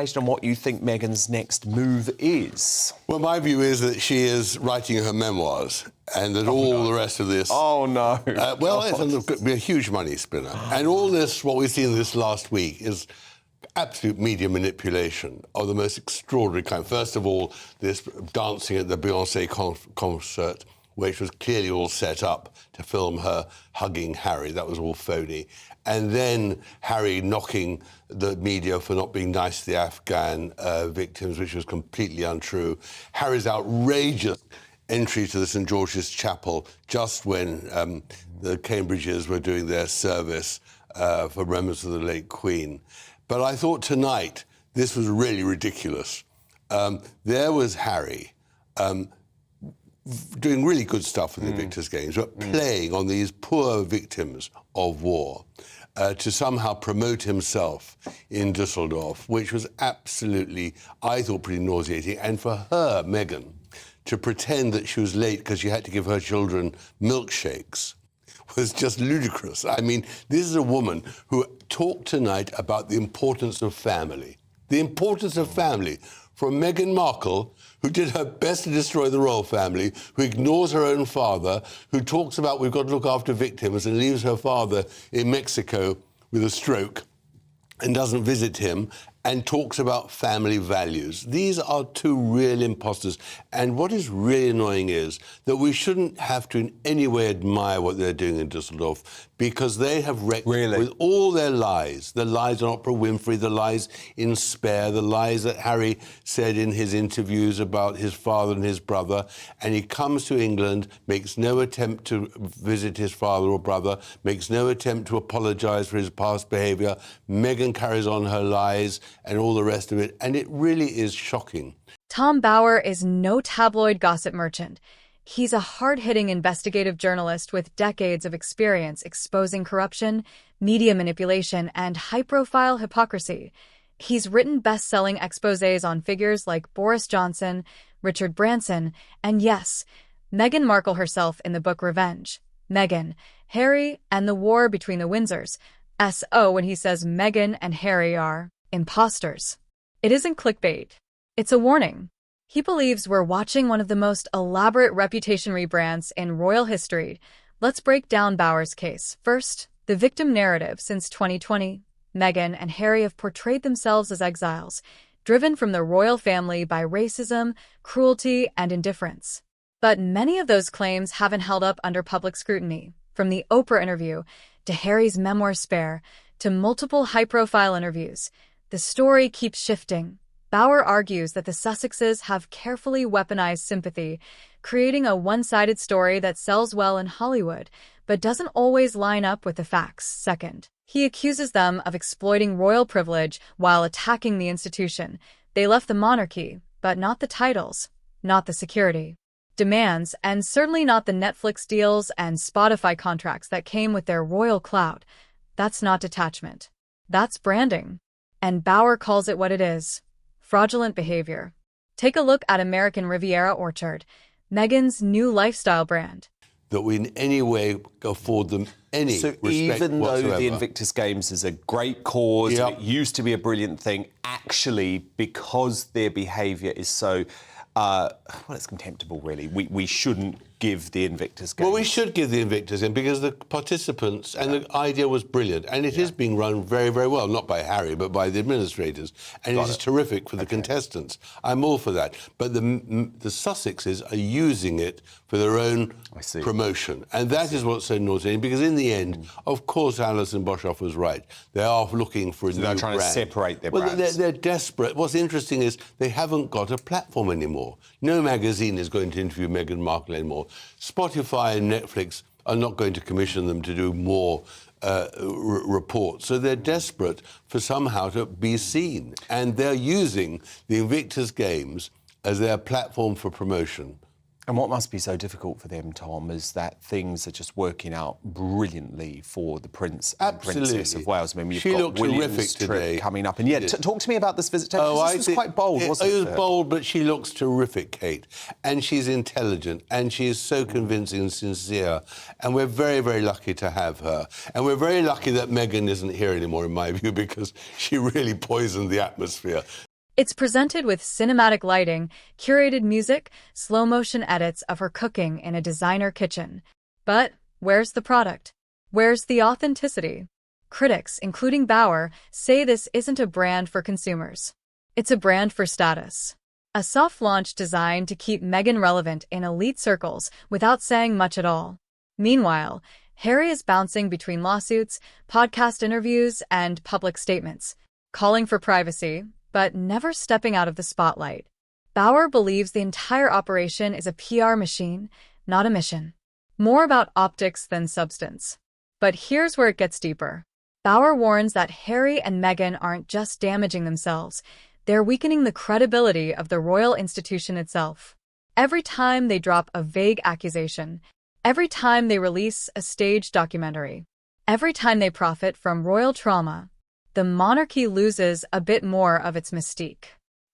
Based on what you think Meghan's next move is? Well, my view is that she is writing her memoirs and that the rest of this... Oh, no. It'll be a huge money spinner. And all this, what we've seen this last week, is absolute media manipulation of the most extraordinary kind. First of all, this dancing at the Beyoncé concert, which was clearly all set up to film her hugging Harry. That was all phony. And then Harry knocking the media for not being nice to the Afghan victims, which was completely untrue. Harry's outrageous entry to the St George's Chapel just when the Cambridges were doing their service for remembrance of the late Queen. But I thought tonight this was really ridiculous. There was Harry doing really good stuff with the Invictus Games, but playing on these poor victims of war to somehow promote himself in Dusseldorf, which was absolutely, I thought, pretty nauseating. And for her, Meghan, to pretend that she was late because she had to give her children milkshakes was just ludicrous. I mean, this is a woman who talked tonight about the importance of family. The importance of family. From Meghan Markle, who did her best to destroy the royal family, who ignores her own father, who talks about we've got to look after victims and leaves her father in Mexico with a stroke and doesn't visit him, and talks about family values. These are two real imposters. And what is really annoying is that we shouldn't have to in any way admire what they're doing in Dusseldorf, because they have wrecked with all their lies. The lies on Oprah Winfrey, the lies in Spare, the lies that Harry said in his interviews about his father and his brother. And he comes to England, makes no attempt to visit his father or brother, makes no attempt to apologise for his past behaviour. Meghan carries on her lies and all the rest of it, and it really is shocking. Tom Bower is no tabloid gossip merchant. He's a hard-hitting investigative journalist with decades of experience exposing corruption, media manipulation, and high-profile hypocrisy. He's written best-selling exposés on figures like Boris Johnson, Richard Branson, and yes, Meghan Markle herself in the book Revenge. Meghan, Harry, and the war between the Windsors. S.O. when he says Meghan and Harry are imposters. It isn't clickbait. It's a warning. He believes we're watching one of the most elaborate reputation rebrands in royal history. Let's break down Bower's case. First, the victim narrative. Since 2020, Meghan and Harry have portrayed themselves as exiles, driven from the royal family by racism, cruelty, and indifference. But many of those claims haven't held up under public scrutiny. From the Oprah interview to Harry's memoir Spare to multiple high-profile interviews, the story keeps shifting. Bower argues that the Sussexes have carefully weaponized sympathy, creating a one-sided story that sells well in Hollywood, but doesn't always line up with the facts. Second, he accuses them of exploiting royal privilege while attacking the institution. They left the monarchy, but not the titles, not the security demands, and certainly not the Netflix deals and Spotify contracts that came with their royal clout. That's not detachment. That's branding. And Bower calls it what it is: fraudulent behavior. Take a look at American Riviera Orchard, Meghan's new lifestyle brand. That we in any way afford them any respect even though whatsoever. the Invictus Games is a great cause, and it used to be a brilliant thing, actually, because their behaviour is so... well, it's contemptible, really. We shouldn't give the Invictus Games. Well, we should give the Invictus in because the participants and the idea was brilliant, and it is being run very, very well, not by Harry, but by the administrators, and it is terrific for the contestants. I'm all for that. But the Sussexes are using it for their own promotion, and that is what's so nauseating, because in the end, of course, Alison Boshoff was right. They are looking for a new brand. They're trying to separate their brands. brands. They're desperate. What's interesting is they haven't got a platform anymore. No magazine is going to interview Meghan Markle anymore. Spotify and Netflix are not going to commission them to do more reports. So they're desperate for somehow to be seen. And they're using the Invictus Games as their platform for promotion. And what must be so difficult for them, Tom, is that things are just working out brilliantly for the Prince and Princess of Wales. I mean, you've got William's trip coming up. And talk to me about this visit. This was quite bold, wasn't it? It was bold, but she looks terrific, Kate. And she's intelligent, and she is so convincing and sincere. And we're very, very lucky to have her. And we're very lucky that Meghan isn't here anymore, in my view, because she really poisoned the atmosphere. It's presented with cinematic lighting, curated music, slow-motion edits of her cooking in a designer kitchen. But where's the product? Where's the authenticity? Critics, including Bauer, say this isn't a brand for consumers. It's a brand for status. A soft launch designed to keep Meghan relevant in elite circles without saying much at all. Meanwhile, Harry is bouncing between lawsuits, podcast interviews, and public statements, calling for privacy, but never stepping out of the spotlight. Bauer believes the entire operation is a PR machine, not a mission. More about optics than substance. But here's where it gets deeper. Bauer warns that Harry and Meghan aren't just damaging themselves, they're weakening the credibility of the royal institution itself. Every time they drop a vague accusation, every time they release a staged documentary, every time they profit from royal trauma, the monarchy loses a bit more of its mystique.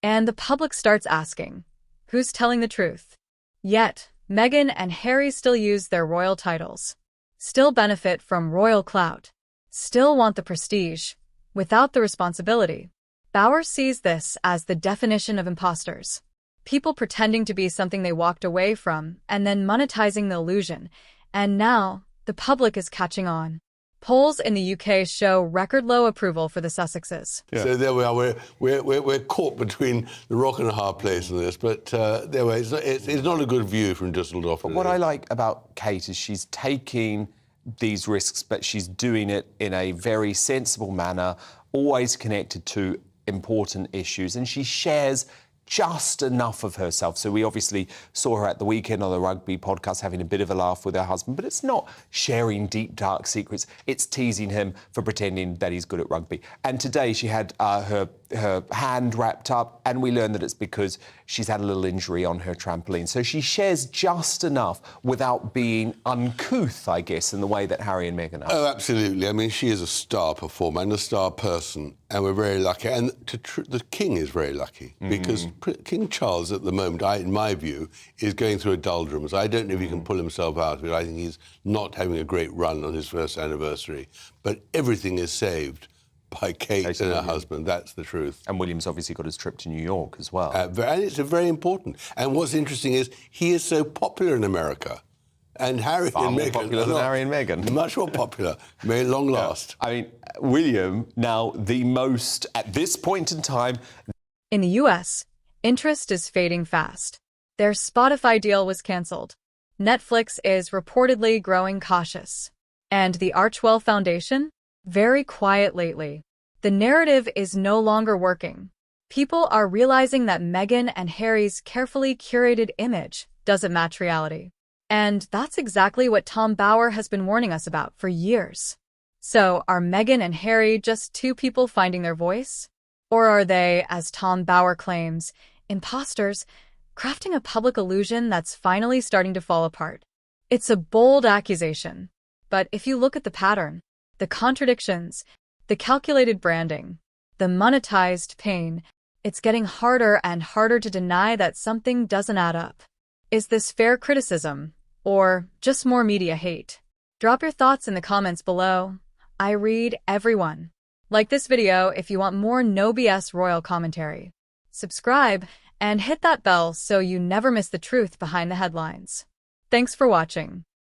And the public starts asking, who's telling the truth? Yet, Meghan and Harry still use their royal titles, still benefit from royal clout, still want the prestige, without the responsibility. Bauer sees this as the definition of imposters. People pretending to be something they walked away from and then monetizing the illusion. And now, the public is catching on. Polls in the UK show record low approval for the Sussexes. Yeah. So there we are. We're caught between the rock and a hard place in this, but there we are. It's not a good view from Dusseldorf. But what I like about Kate is she's taking these risks, but she's doing it in a very sensible manner, always connected to important issues, and she shares just enough of herself. So we obviously saw her at the weekend on the rugby podcast having a bit of a laugh with her husband, but it's not sharing deep, dark secrets. It's teasing him for pretending that he's good at rugby. And today she had her hand wrapped up, and we learned that it's because she's had a little injury on her trampoline. So she shares just enough without being uncouth, I guess, in the way that Harry and Meghan are. Oh, absolutely. I mean, she is a star performer and a star person, and we're very lucky. And the King is very lucky because King Charles, at the moment, in my view, is going through a doldrums. I don't know if he can pull himself out of it. I think he's not having a great run on his first anniversary. But everything is saved by Kate and her husband. That's the truth. And William's obviously got his trip to New York as well. And it's very important. And what's interesting is he is so popular in America. And Harry Far and more Meghan popular than Harry and Meghan. Much more popular. May it long last. I mean, William, now the most, at this point in time... In the US, interest is fading fast. Their Spotify deal was cancelled. Netflix is reportedly growing cautious. And the Archwell Foundation? Very quiet lately. The narrative is no longer working. People are realizing that Meghan and Harry's carefully curated image doesn't match reality. And that's exactly what Tom Bauer has been warning us about for years. So, are Meghan and Harry just two people finding their voice? Or are they, as Tom Bauer claims, imposters, crafting a public illusion that's finally starting to fall apart? It's a bold accusation. But if you look at the pattern, the contradictions, the calculated branding, the monetized pain, it's getting harder and harder to deny that something doesn't add up. Is this fair criticism, or just more media hate? Drop your thoughts in the comments below. I read everyone. Like this video if you want more no BS royal commentary. Subscribe and hit that bell so you never miss the truth behind the headlines. Thanks for watching.